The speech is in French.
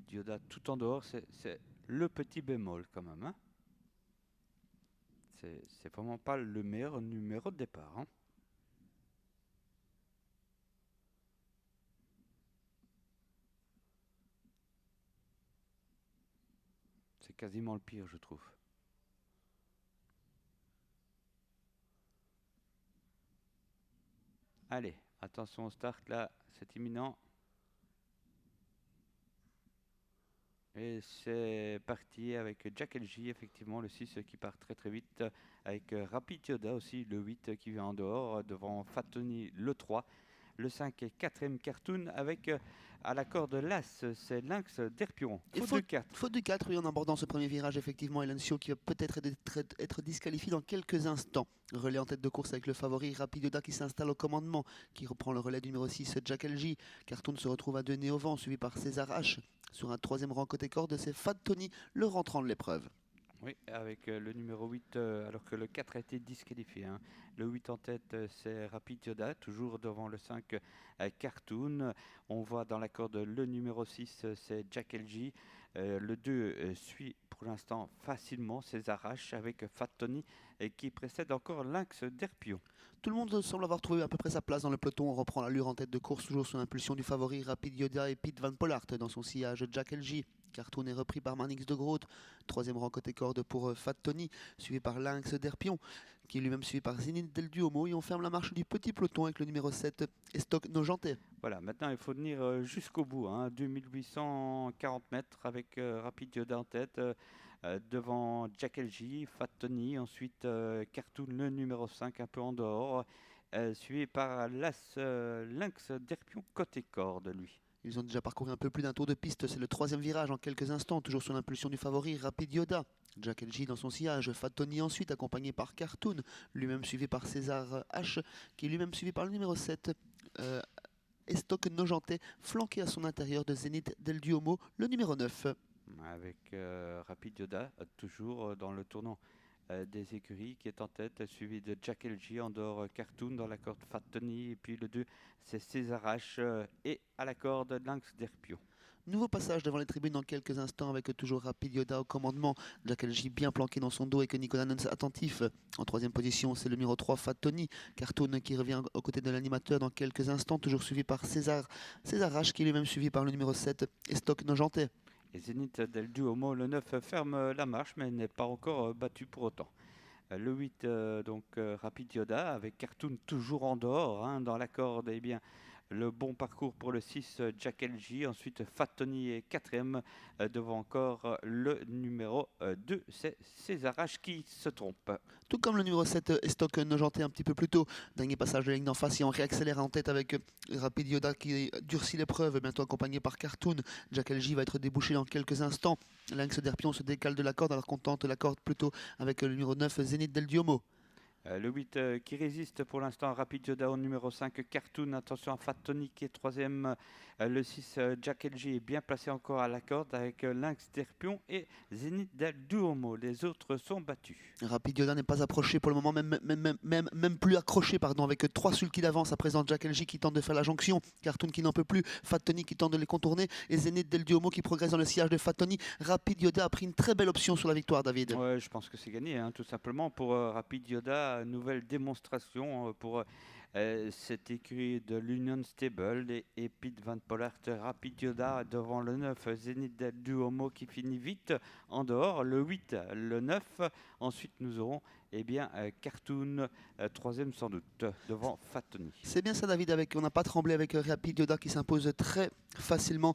Rapid Yoda tout en dehors, c'est le petit bémol quand même, hein. C'est vraiment pas le meilleur numéro de départ, hein. C'est quasiment le pire, je trouve. Allez, attention au start là, c'est imminent. Et c'est parti avec Jack LJ, effectivement, le 6 qui part très très vite, avec Rapid Yoda aussi, le 8 qui vient en dehors, devant Fat Tony, le 3. Le 5 est 4ème Cartoon, avec à la corde l'As, c'est Lynx d'Erpion. Faute de 4. Faute de 4, oui, en abordant ce premier virage, effectivement, Elencio qui va peut-être être disqualifié dans quelques instants. Relais en tête de course avec le favori Rapid Yoda qui s'installe au commandement, qui reprend le relais du numéro 6, Jack LJ. Cartoon se retrouve à 2 nez au vent, suivi par César H. Sur un troisième rang côté corde, c'est Fat Tony, le rentrant de l'épreuve. Oui, avec le numéro 8, alors que le 4 a été disqualifié, hein. Le 8 en tête, c'est Rapid Yoda, toujours devant le 5, Cartoon. On voit dans la corde le numéro 6, c'est Jack LJ. Le 2 suit pour l'instant facilement César H avec Fat Tony qui précède encore Lynx d'Erpion. Tout le monde semble avoir trouvé à peu près sa place dans le peloton. On reprend l'allure en tête de course, toujours sous l'impulsion du favori Rapid Yoda et Pete Van Pollard dans son sillage Jack LJ. Cartoon est repris par Marnix de Groot. Troisième rang côté corde pour Fat Tony, suivi par Lynx d'Erpion, qui est lui-même suivi par Zénith Del Duomo. Et on ferme la marche du petit peloton avec le numéro 7, Estoc Nojantais. Voilà, maintenant il faut tenir jusqu'au bout, hein, 2840 mètres avec Rapid Yoda en tête, devant Jack LJ, Fat Tony, ensuite Cartoon le numéro 5 un peu en dehors, suivi par Lynx d'Erpion côté corde lui. Ils ont déjà parcouru un peu plus d'un tour de piste, c'est le troisième virage en quelques instants, toujours sous l'impulsion du favori Rapid Yoda. Jack LJ dans son sillage, Fat Tony ensuite accompagné par Cartoon, lui-même suivi par César H, qui est lui-même suivi par le numéro 7, Estoc Nojantais, flanqué à son intérieur de Zénith Del Duomo, le numéro 9. Avec Rapid Yoda, toujours dans le tournant des écuries qui est en tête, suivi de Jack LJ en dehors Cartoon dans la corde Fat Tony, et puis le 2 c'est César H et à la corde Lynx d'Erpion. Nouveau passage devant les tribunes dans quelques instants avec toujours Rapid Yoda au commandement, Jack LJ bien planqué dans son dos et que Nicolas Nuns attentif. En troisième position, c'est le numéro 3, Fat Tony. Cartoon qui revient aux côtés de l'animateur dans quelques instants, toujours suivi par César H qui est lui-même suivi par le numéro 7, Estoc Nojantais. Et Zénith Del Duomo, le 9, ferme la marche mais n'est pas encore battu pour autant. Le 8, donc Rapid Yoda avec Cartoon toujours en dehors, hein, dans la corde. Eh bien, le bon parcours pour le 6, Jack LJ. Ensuite, Fat Tony est 4ème, devant encore le numéro 2, c'est César H qui se trompe. Tout comme le numéro 7, Estoc Nojantais un petit peu plus tôt. Dernier passage de ligne d'en face et on réaccélère en tête avec Rapid Yoda qui durcit l'épreuve, bientôt accompagné par Cartoon. Jack LJ va être débouché dans quelques instants. Lynx d'Erpion se décale de la corde alors qu'on tente la corde plutôt avec le numéro 9, Zénith Del Duomo. Le 8 qui résiste pour l'instant, Rapid Yoda au numéro 5, Cartoon, attention à Fat Tony qui est 3ème, le 6 Jack LJ est bien placé encore à la corde avec Lynx d'Erpion et Zénith Del Duomo, les autres sont battus. Rapid Yoda n'est pas approché pour le moment, même plus accroché pardon, avec 3 sulky d'avance à présent, Jack LJ qui tente de faire la jonction, Cartoon qui n'en peut plus, Fat Tony qui tente de les contourner et Zénith Del Duomo qui progresse dans le sillage de Fat Tony. Rapid Yoda a pris une très belle option sur la victoire, David. Ouais, je pense que c'est gagné, hein, tout simplement pour Rapid Yoda. Nouvelle démonstration pour cette écurie de l'Union Stable et Pete Van Pollard. Rapid Yoda devant le 9, Zénith Del Duomo qui finit vite en dehors, le 8, le 9. Ensuite, nous aurons Cartoon, 3ème sans doute, devant Fat Tony. C'est bien ça, David, on n'a pas tremblé avec Rapid Yoda qui s'impose très facilement